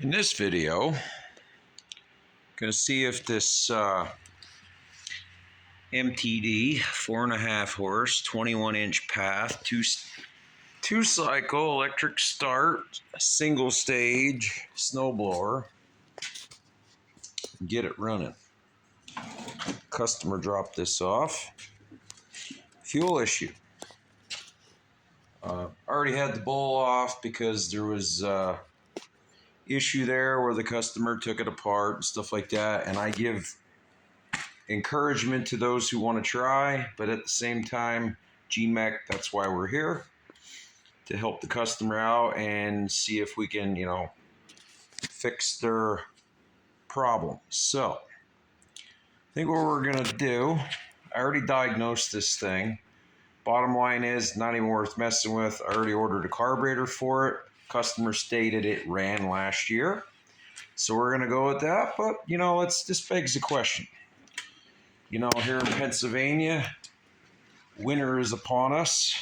In this video, going to see if this MTD 4.5 horse 21-inch path two cycle electric start single stage snowblower get it running. Customer dropped this off. Fuel issue. Already had the bowl off because there was issue there where the customer took it apart and stuff like that, and I give encouragement to those who want to try, but at the same time, GMEC, that's why we're here, to help the customer out and see if we can, fix their problem. So I think what we're gonna do, I already diagnosed this thing. Bottom line is, not even worth messing with. I already ordered a carburetor for it. Customer stated it ran last year. So we're going to go with that. But, this begs the question. Here in Pennsylvania, winter is upon us.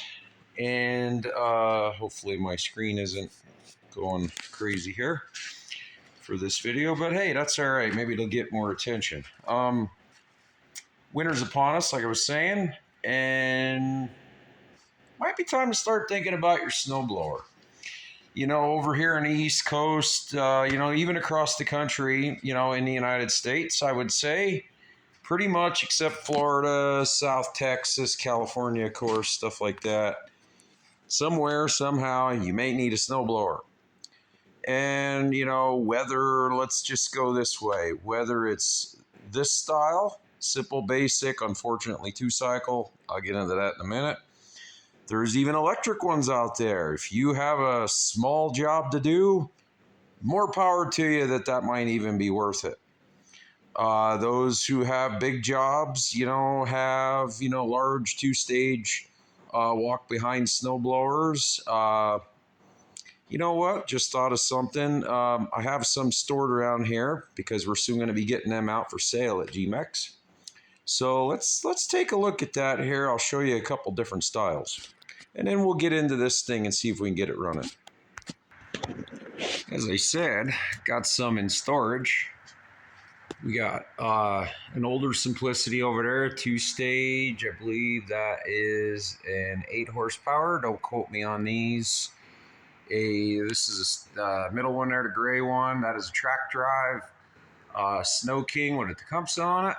And hopefully my screen isn't going crazy here for this video. But hey, that's all right. Maybe it'll get more attention. Winter's upon us, like I was saying. And might be time to start thinking about your snowblower. Over here on the East Coast, even across the country, in the United States, I would say pretty much except Florida, South Texas, California, of course, stuff like that. Somewhere, somehow, you may need a snowblower. And, whether, let's just go this way, whether it's this style, simple, basic, unfortunately, 2-cycle, I'll get into that in a minute. There's even electric ones out there. If you have a small job to do, more power to you that might even be worth it. Those who have big jobs, have, large 2-stage walk-behind snowblowers. You know what? Just thought of something. I have some stored around here because we're soon going to be getting them out for sale at GMEX. So let's take a look at that here. I'll show you a couple different styles. And then we'll get into this thing and see if we can get it running. As I said, got some in storage. We got an older Simplicity over there, 2-stage. I believe that is an 8 horsepower. Don't quote me on these. This is a middle one there, the gray one. That is a track drive. Snow King with a Tecumseh on it.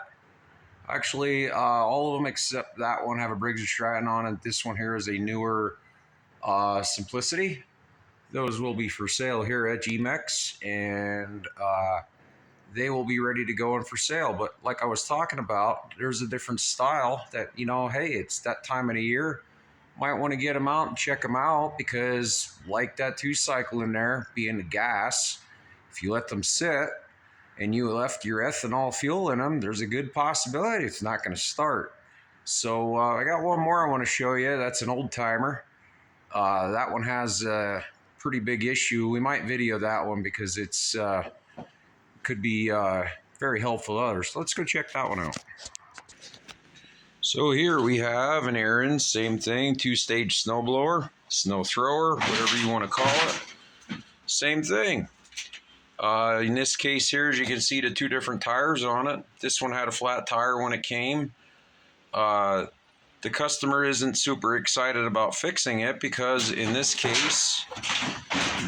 Actually, all of them except that one have a Briggs & Stratton on it. This one here is a newer Simplicity. Those will be for sale here at GMEX, and they will be ready to go in for sale. But like I was talking about, there's a different style that, hey, it's that time of the year. Might want to get them out and check them out because like that 2-cycle in there, being the gas, if you let them sit, and you left your ethanol fuel in them, there's a good possibility it's not going to start. So I got one more I want to show you. That's an old timer. That one has a pretty big issue. We might video that one because it's could be very helpful to others. So let's go check that one out. So here we have an Aaron, same thing, 2-stage snowblower, snow thrower, whatever you want to call it. Same thing. In this case here, as you can see, the 2 different tires on it. This one had a flat tire when it came. The customer isn't super excited about fixing it because in this case,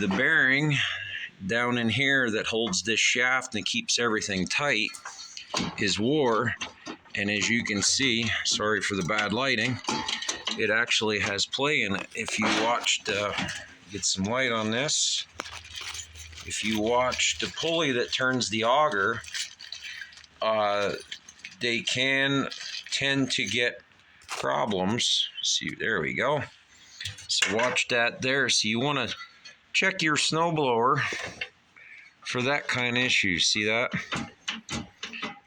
the bearing down in here that holds this shaft and keeps everything tight is wore. And as you can see, sorry for the bad lighting, it actually has play in it. If you watched, get some light on this. If you watch the pulley that turns the auger, they can tend to get problems. See, there we go. So watch that there. So you want to check your snowblower for that kind of issue. See that?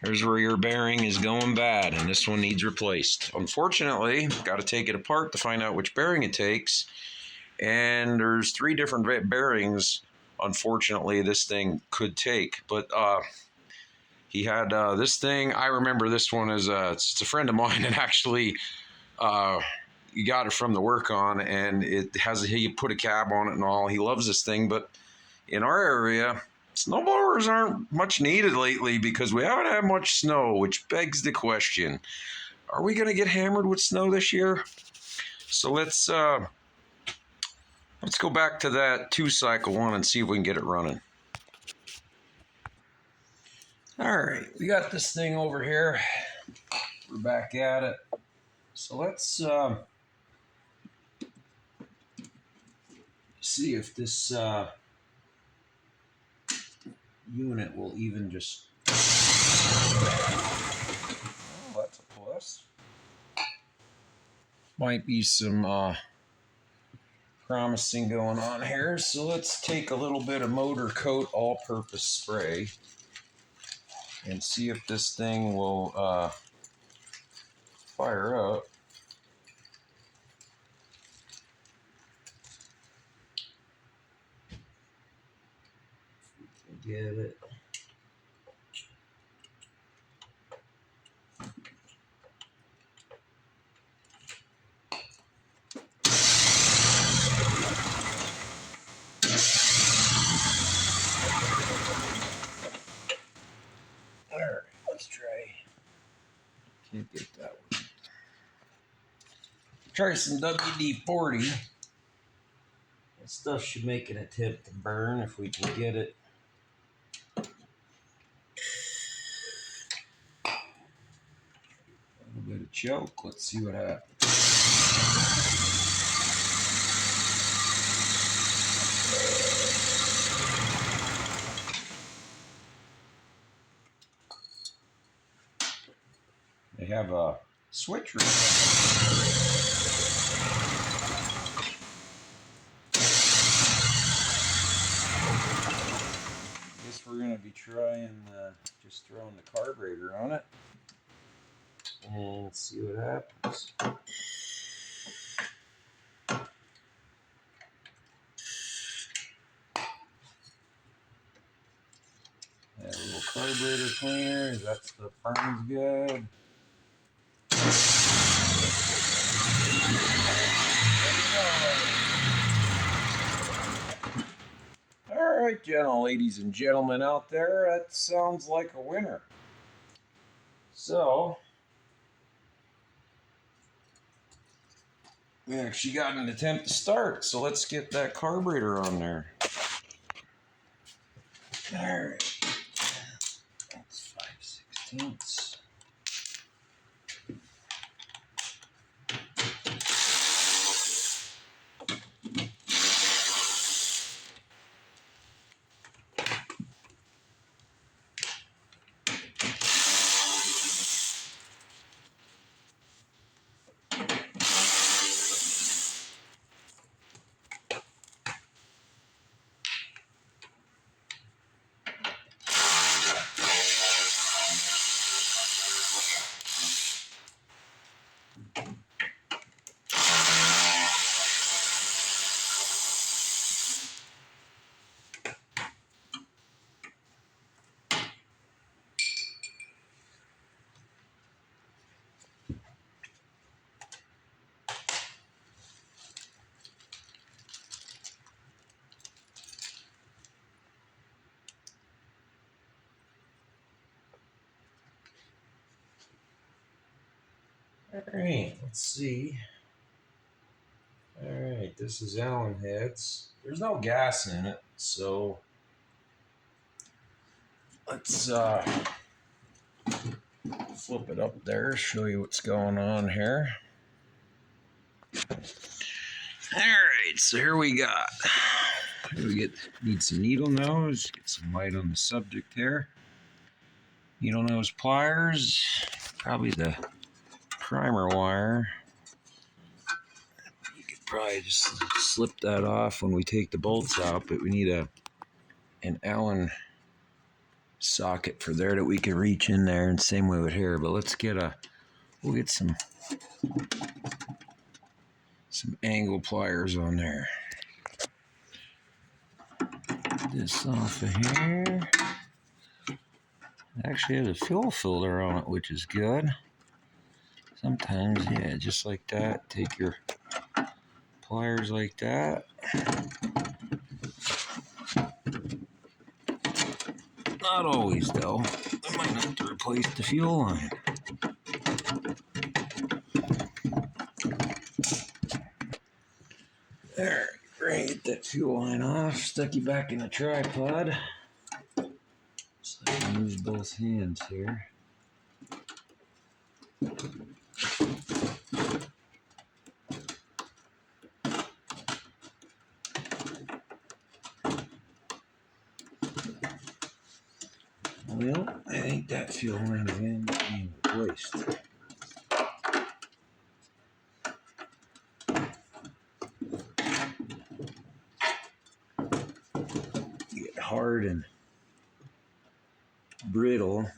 There's where your bearing is going bad, and this one needs replaced. Unfortunately, got to take it apart to find out which bearing it takes. And there's 3 different bearings. Unfortunately, this thing could take, but he had this thing. I remember this one as it's a friend of mine, and actually you got it from the work on, and he put a cab on it and all. He loves this thing, but in our area, Snowblowers aren't much needed lately because we haven't had much snow, which begs the question, are we going to get hammered with snow this year? So let's go back to that 2-cycle one and see if we can get it running. All right, we got this thing over here. We're back at it. So let's see if this unit will even just... Oh, that's a plus. Might be some promising going on here. So let's take a little bit of Motor Coat all-purpose spray and see if this thing will fire up. Get it. All right, let's try. Can't get that one. Try some WD-40. That stuff should make an attempt to burn if we can get it. A little bit of choke. Let's see what happens. They have a switch room. Guess we're going to be trying just throwing the carburetor on it and see what happens. Add a little carburetor cleaner. That stuff burns good. All right, ladies and gentlemen out there, that sounds like a winner. So, we actually got an attempt to start, so let's get that carburetor on there. All right, that's 5/16. All right, let's see. All right, this is Allen heads. There's no gas in it, so let's flip it up there, show you what's going on here. All right, so here we got. Need some needle nose. Get some light on the subject here. Needle nose pliers. Probably the primer wire. You could probably just slip that off when we take the bolts out, but we need an Allen socket for there that we can reach in there, and same way with here. But we'll get some angle pliers on there. Get this off of here. It actually has a fuel filter on it, which is good. Sometimes, yeah, just like that. Take your pliers like that. Not always, though. I might have to replace the fuel line. There, ready to get that fuel line off. Stuck you back in the tripod. So I can use both hands here. Well, I think that fuel line is being replaced. Get hard and brittle.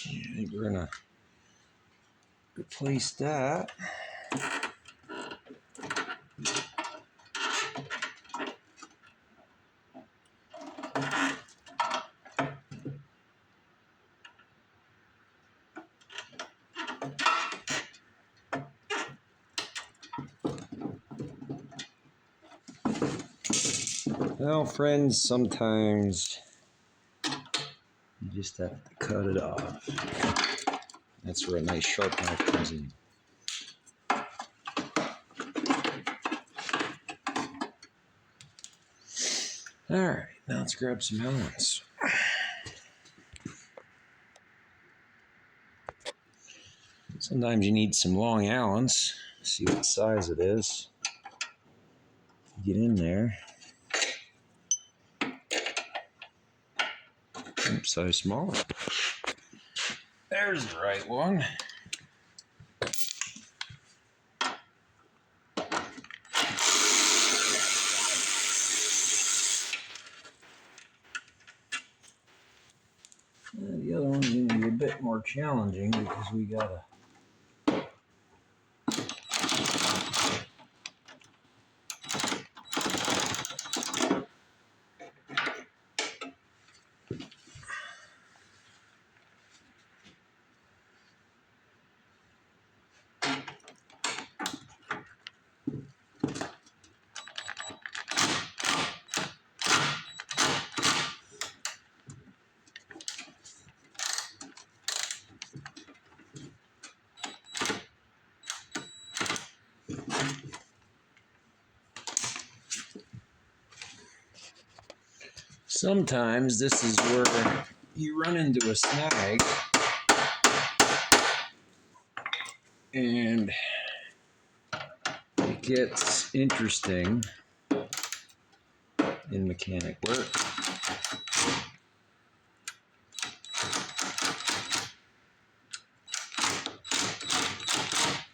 I think we're gonna replace that. Well, friends, sometimes you just have to cut it off. That's where a nice sharp knife comes in. Alright, now let's grab some Allens. Sometimes you need some long Allens. See what size it is. Get in there. Oops, size smaller. There's the right one. The other one's going to be a bit more challenging because we got to sometimes this is where you run into a snag and it gets interesting in mechanic work.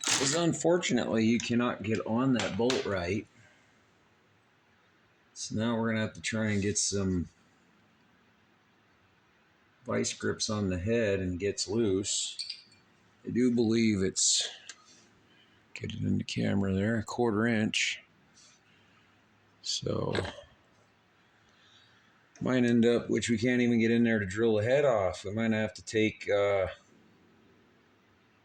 Because unfortunately you cannot get on that bolt right. So now we're going to have to try and get some vice grips on the head and gets loose. I do believe it's, get it in the camera there, 1/4 inch. So might end up, which we can't even get in there to drill the head off. We might have to take,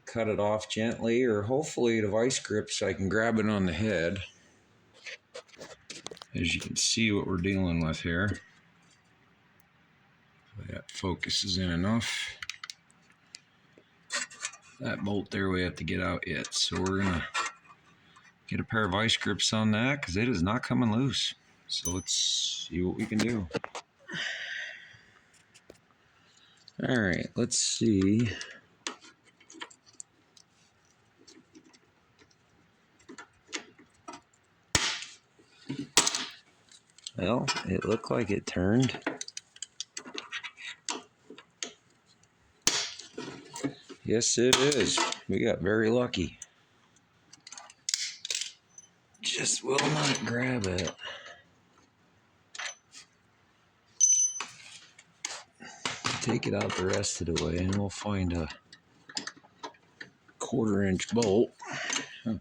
cut it off gently, or hopefully the vice grip so I can grab it on the head. As you can see what we're dealing with here. That focuses in enough. That bolt there we have to get out yet, so we're gonna get a pair of vice grips on that because it is not coming loose. So let's see what we can do. All right, let's see. Well, it looked like it turned. Yes, it is. We got very lucky. Just will not grab it. Take it out the rest of the way and we'll find a 1/4-inch bolt. Huh.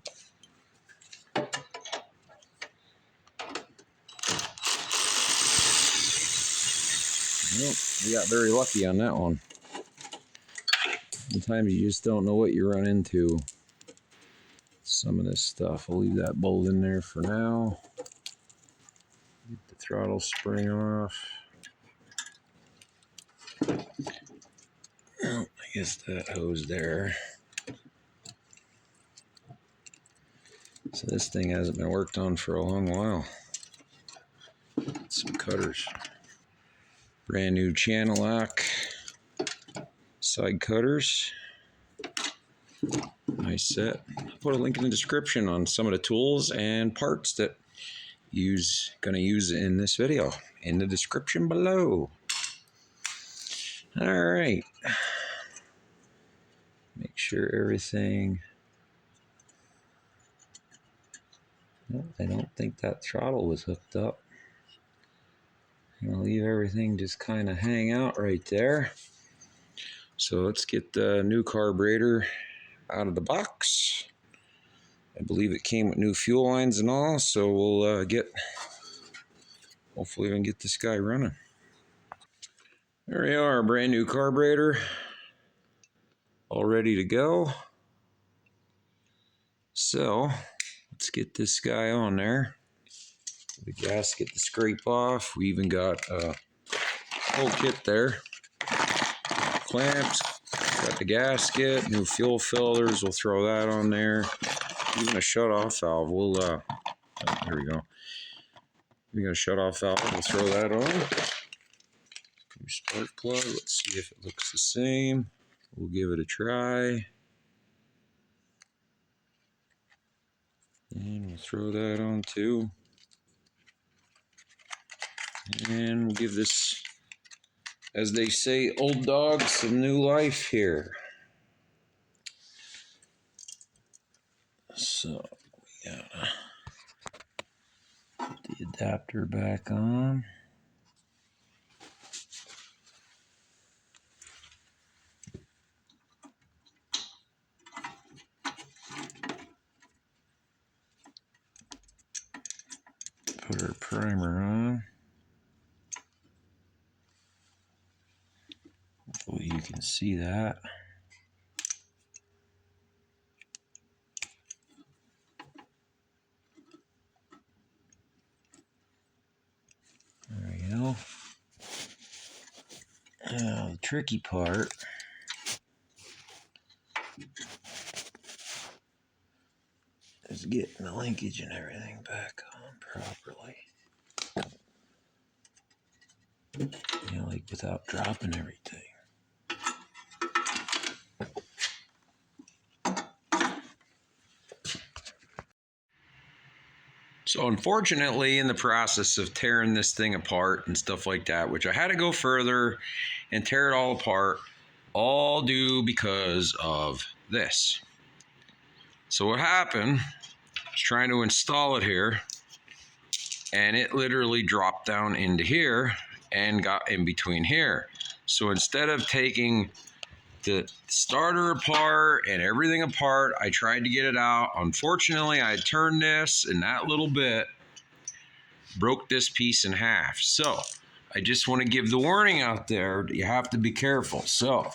Well, we got very lucky on that one. Sometimes you just don't know what you run into. Some of this stuff. I'll leave that bolt in there for now. Get the throttle spring off. Well, I guess that hose there. So this thing hasn't been worked on for a long while. Some cutters. Brand new channel lock. Side cutters. Nice set. I'll put a link in the description on some of the tools and parts that gonna use in this video in the description below. All right. Make sure everything. Nope, I don't think that throttle was hooked up. I'm gonna leave everything just kind of hang out right there. So let's get the new carburetor out of the box. I believe it came with new fuel lines and all, so we'll hopefully we can get this guy running. There we are, brand new carburetor, all ready to go. So let's get this guy on there. The gasket to scrape off. We even got a whole kit there. Clamps, got the gasket, new fuel fillers, we'll throw that on there. Even a shut-off valve, oh, here we go. We got a shut-off valve, we'll throw that on. New spark plug, let's see if it looks the same. We'll give it a try. And we'll throw that on too. And we'll give this, as they say, old dog some new life here. So we gotta put the adapter back on. Put our primer on. Hopefully you can see that. There we go. Now the tricky part is getting the linkage and everything back on properly. You know, like without dropping everything. So unfortunately, in the process of tearing this thing apart and stuff like that, which I had to go further and tear it all apart, all due because of this. So what happened, I was trying to install it here, and it literally dropped down into here and got in between here. So instead of taking the starter apart and everything apart, I tried to get it out. Unfortunately, I turned this, and that little bit broke this piece in half. So I just want to give the warning out there, you have to be careful. So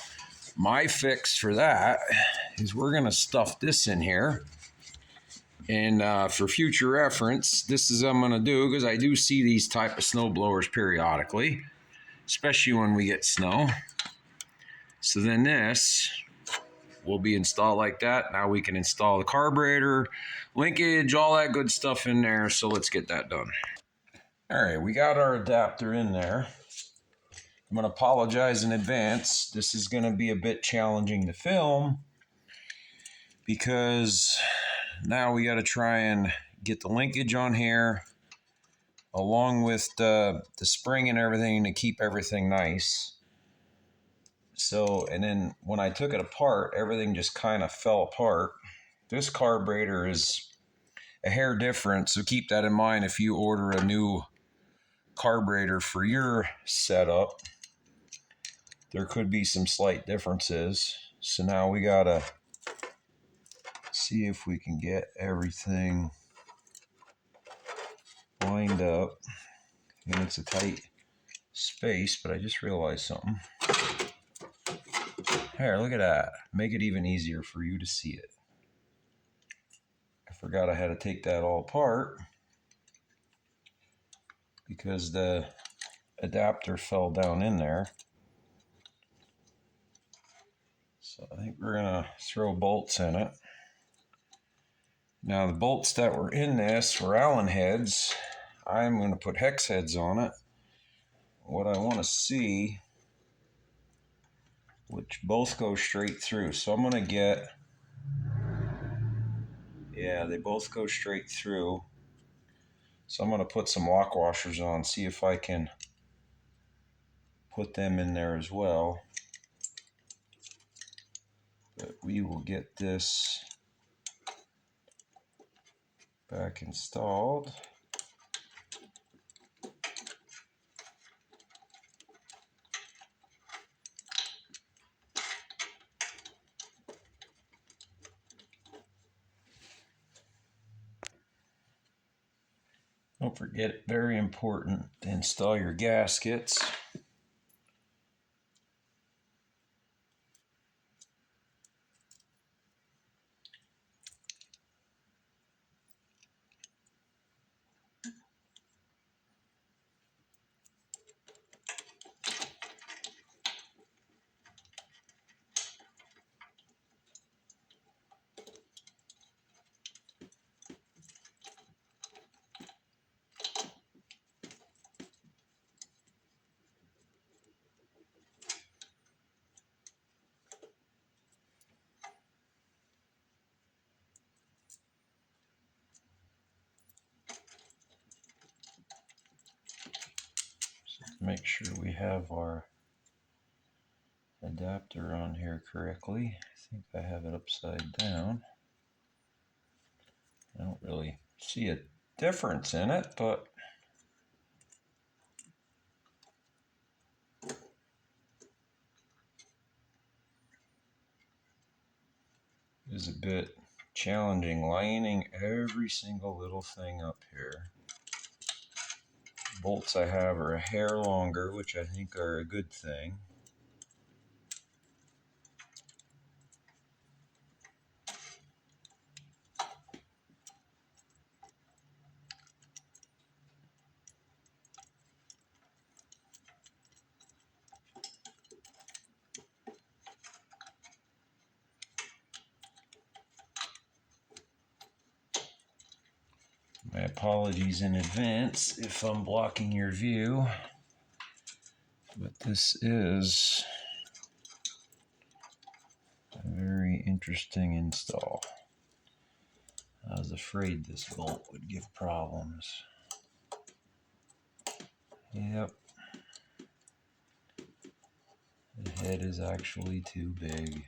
my fix for that is we're going to stuff this in here. And for future reference, this is what I'm going to do, because I do see these type of snow blowers periodically, especially when we get snow. So then this will be installed like that. Now we can install the carburetor, linkage, all that good stuff in there. So let's get that done. All right, we got our adapter in there. I'm going to apologize in advance. This is going to be a bit challenging to film because now we got to try and get the linkage on here along with the spring and everything to keep everything nice. So, and then when I took it apart, everything just kind of fell apart. This carburetor is a hair different, so keep that in mind if you order a new carburetor for your setup. There could be some slight differences. So now we gotta see if we can get everything lined up. And it's a tight space, but I just realized something. Here, look at that. Make it even easier for you to see it. I forgot I had to take that all apart because the adapter fell down in there. So I think we're gonna throw bolts in it. Now the bolts that were in this were Allen heads. I'm gonna put hex heads on it. What I want to see, which both go straight through. So I'm gonna get, yeah, they both go straight through. So I'm gonna put some lock washers on, see if I can put them in there as well. But we will get this back installed. Don't forget, very important to install your gaskets. Make sure we have our adapter on here correctly. I think I have it upside down. I don't really see a difference in it, but it is a bit challenging lining every single little thing up here. Bolts I have are a hair longer, which I think are a good thing. My apologies in advance if I'm blocking your view, but this is a very interesting install. I was afraid this bolt would give problems. Yep. The head is actually too big.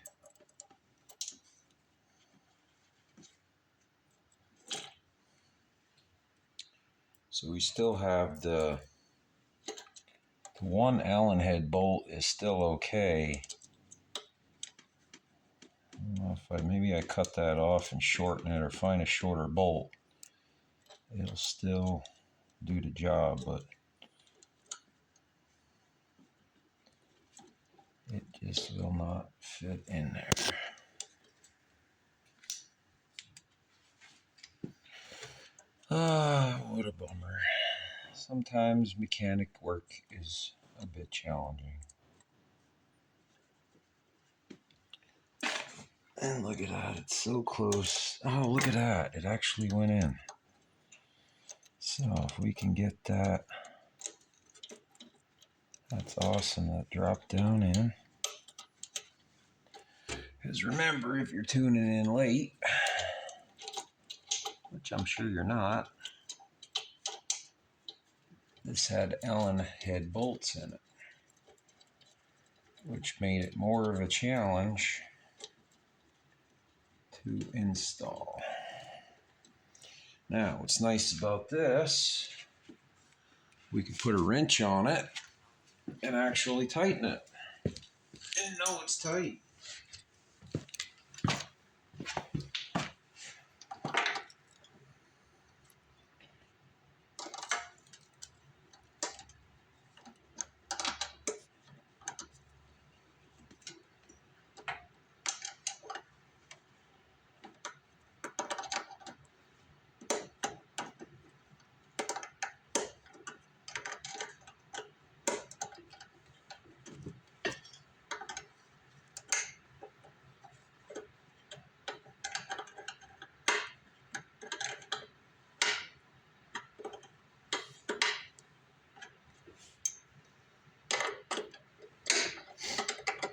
So we still have the one Allen head bolt is still okay. I don't know if maybe I cut that off and shorten it or find a shorter bolt. It'll still do the job, but it just will not fit in there. What a bummer. Sometimes mechanic work is a bit challenging. And look at that, it's so close. Oh, look at that, it actually went in. So if we can get that, that's awesome, that dropped down in. Because remember, if you're tuning in late, which I'm sure you're not, this had Allen head bolts in it. which made it more of a challenge to install. Now, what's nice about this, we can put a wrench on it and actually tighten it and know it's tight.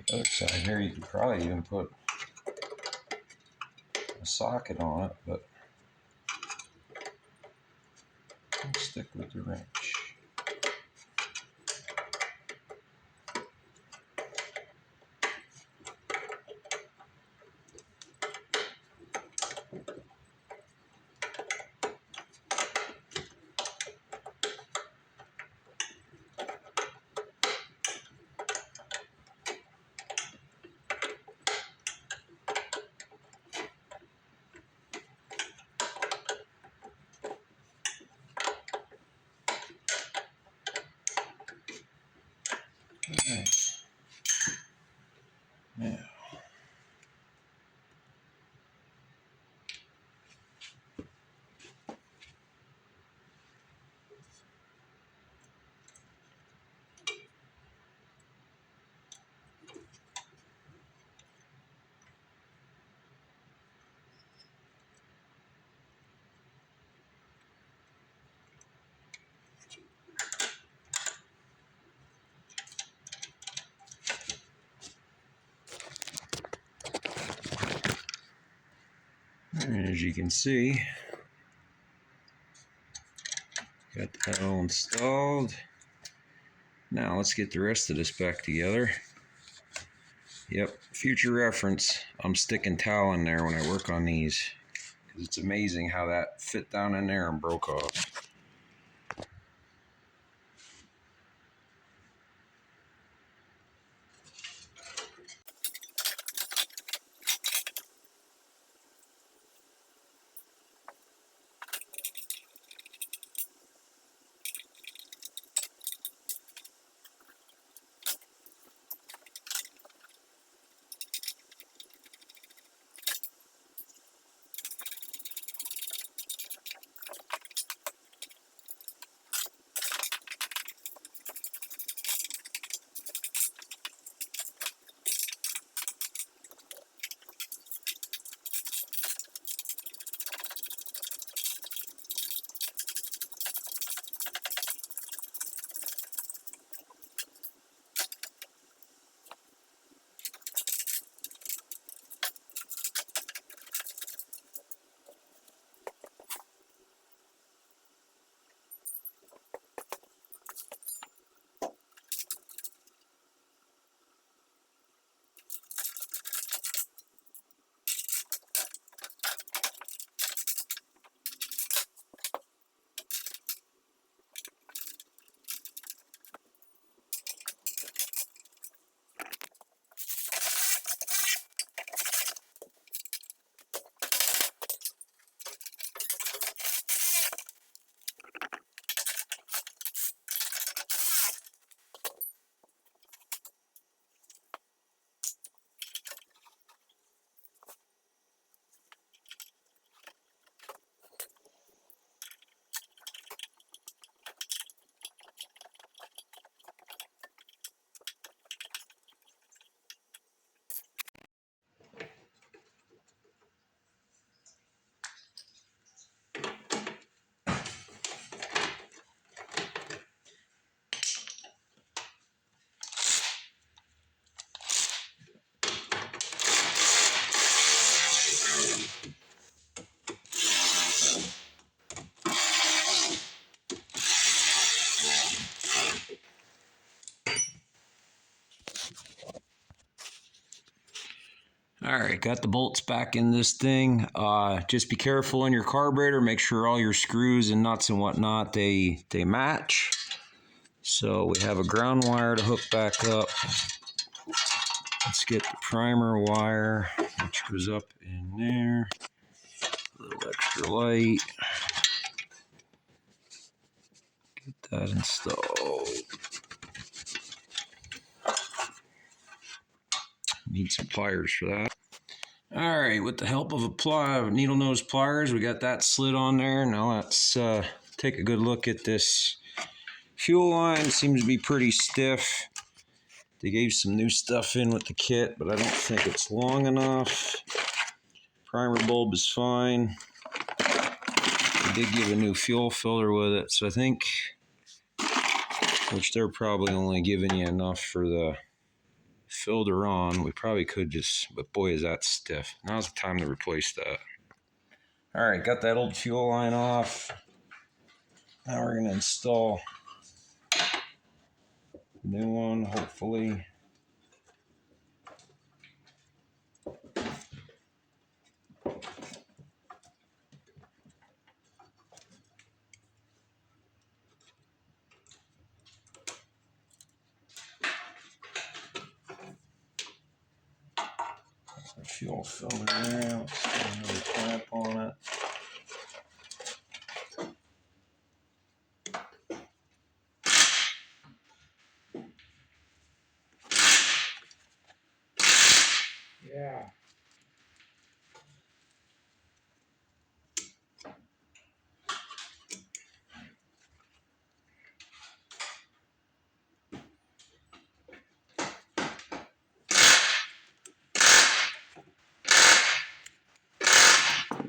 The other side here, you could probably even put a socket on it, but I'll stick with the wrench. Okay. Now, and as you can see, got that all installed. Now let's get the rest of this back together. Yep, future reference, I'm sticking towel in there when I work on these, because it's amazing how that fit down in there and broke off. All right, got the bolts back in this thing. Just be careful in your carburetor. Make sure all your screws and nuts and whatnot, they match. So we have a ground wire to hook back up. Let's get the primer wire, which goes up in there. A little extra light. Get that installed. Need some pliers for that. All right, with the help of a needle nose pliers, we got that slid on there. Now let's take a good look at this fuel line. Seems to be pretty stiff. They gave some new stuff in with the kit, but I don't think it's long enough. Primer bulb is fine. They did give a new fuel filter with it, so I think, which they're probably only giving you enough for the filter on. We probably could just, but boy is that stiff. Now's the time to replace that. All right, got that old fuel line off. Now we're gonna install a new one, hopefully. The fuel filter there. Let's put another clamp on it. Yeah.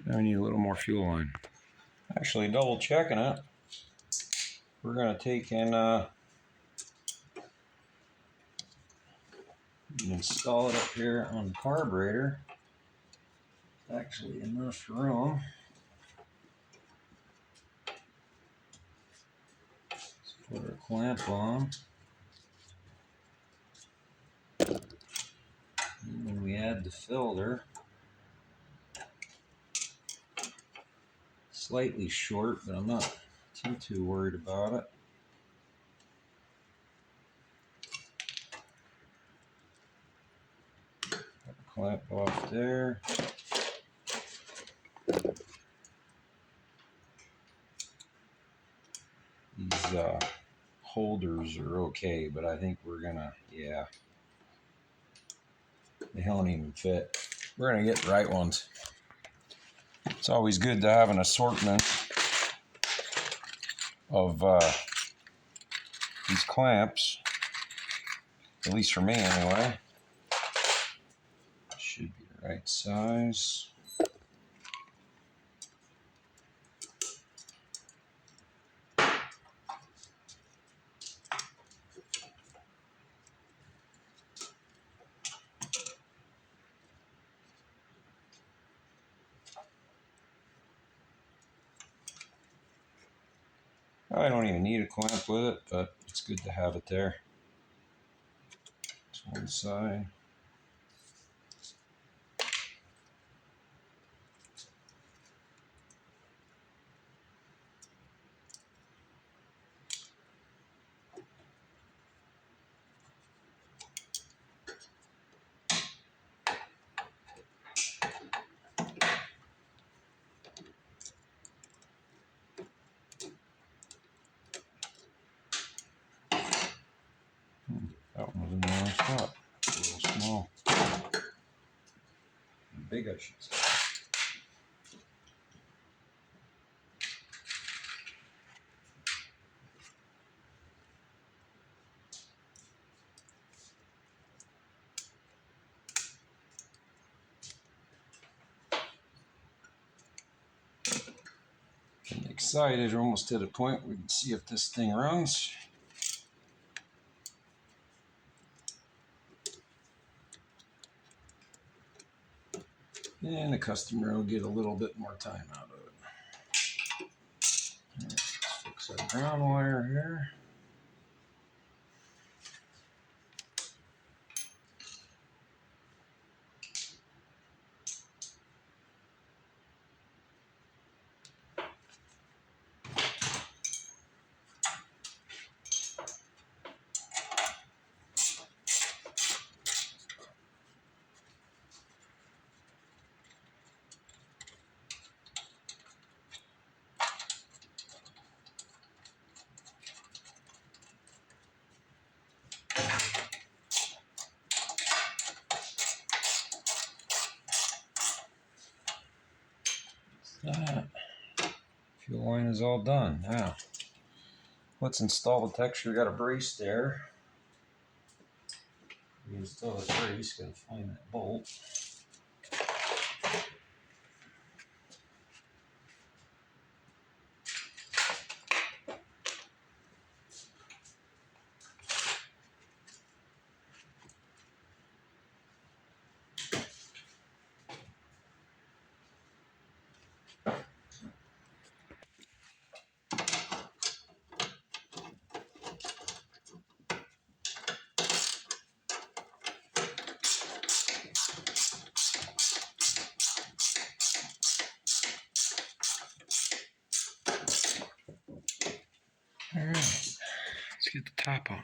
Now we need a little more fuel line. Actually, double checking it. We're gonna take and install it up here on the carburetor. Actually, enough room. Let's put our clamp on. And when we add the filter, slightly short, but I'm not too worried about it. Clamp off there. These holders are okay, but I think we're gonna, yeah, they don't even fit. We're gonna get the right ones. It's always good to have an assortment of these clamps, at least for me anyway. Should be the right size. I don't even need a clamp with it, but it's good to have it there. It's one side. That one was in the wrong spot. It's a little small. Big, I should say. Getting excited. We're almost to the point we can see if this thing runs. And the customer will get a little bit more time out of it. Right, let's fix our ground wire here. Fuel line is all done. Now, let's install the texture. Got a brace there. We install the brace, gotta find that bolt. All right, let's get the top on.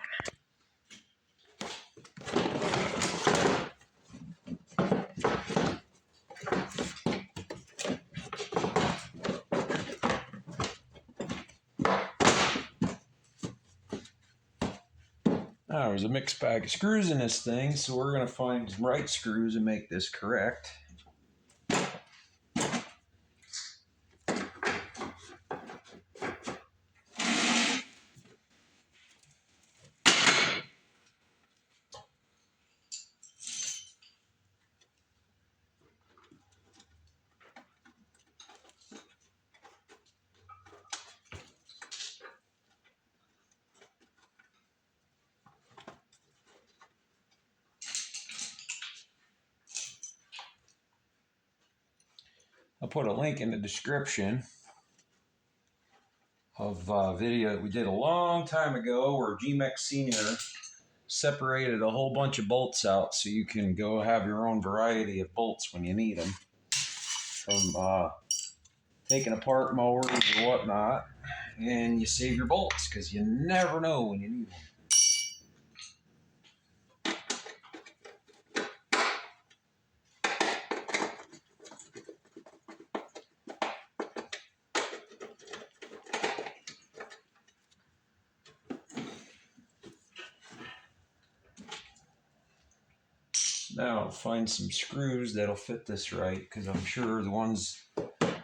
Now, there's a mixed bag of screws in this thing, so we're going to find the right screws and make this correct. I'll put a link in the description of a video we did a long time ago where GMEX Senior separated a whole bunch of bolts out so you can go have your own variety of bolts when you need them. From taking apart mowers or whatnot, and you save your bolts because you never know when you need them. Now I'll find some screws that'll fit this right, because I'm sure the ones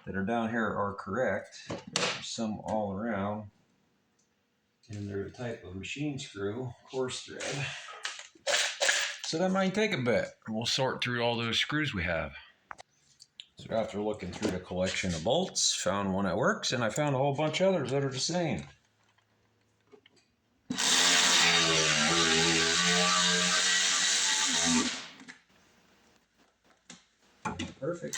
that are down here are correct. There's some all around, and they're the type of machine screw, coarse thread. So that might take a bit. We'll sort through all those screws we have. So after looking through the collection of bolts, found one that works, and I found a whole bunch of others that are the same. Perfect.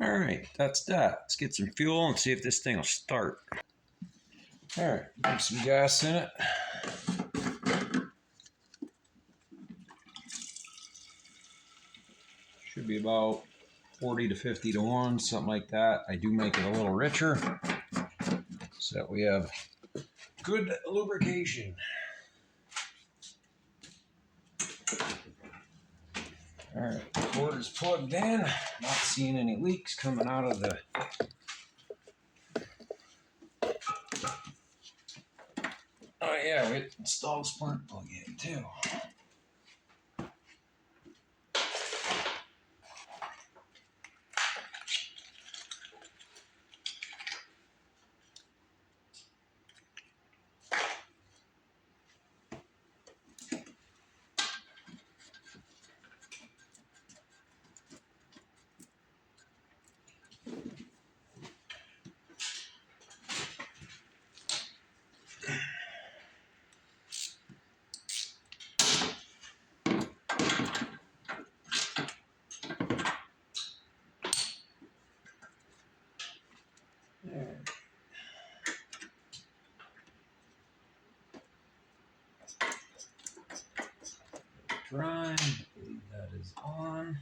All right, that's that. Let's get some fuel and see if this thing will start. All right, put some gas in it. Should be about 40 to 50 to 1, something like that. I do make it a little richer so that we have good lubrication. All right, the cord is plugged in. Not seeing any leaks coming out of the... Oh yeah, we installed spark plug in too. Prime, I believe that is on.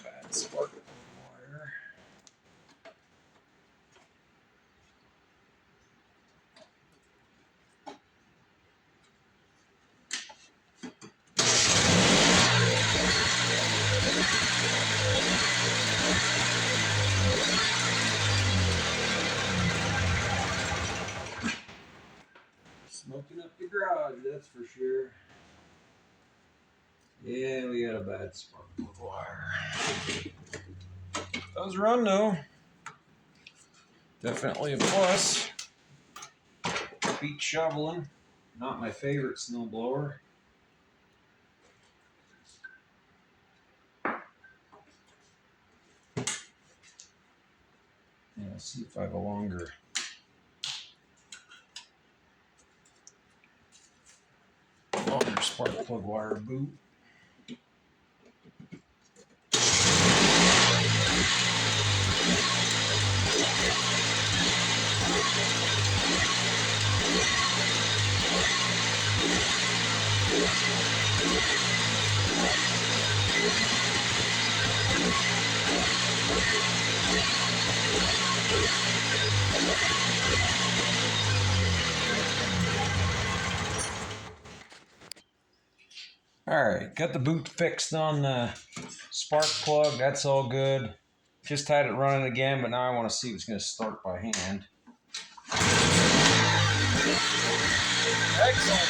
Bad spark wire. Smoking up the garage, that's for sure. Yeah, we got a bad spark plug wire. Does run though. Definitely a plus. Beat shoveling. Not my favorite snowblower. Yeah, let's see if I have a longer. Longer spark plug wire boot. All right, got the boot fixed on the spark plug. That's all good. Just had it running again, but now I want to see if it's going to start by hand. Excellent.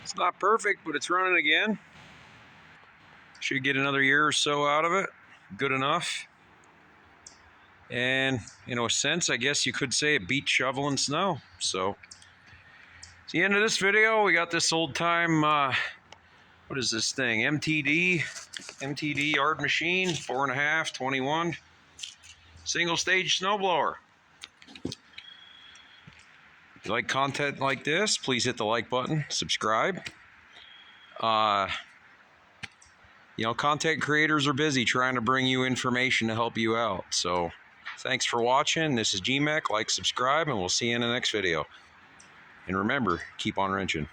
It's not perfect, but it's running again. Should get another year or so out of it. Good enough. And in a sense, I guess you could say it beat shoveling snow. So, it's the end of this video. We got this old time, what is this thing? MTD yard machine, 4.5, 21. Single stage snowblower. If you like content like this, please hit the like button, subscribe. You know, content creators are busy trying to bring you information to help you out. So thanks for watching. This is GMAC. Like, subscribe, and we'll see you in the next video. And remember, keep on wrenching.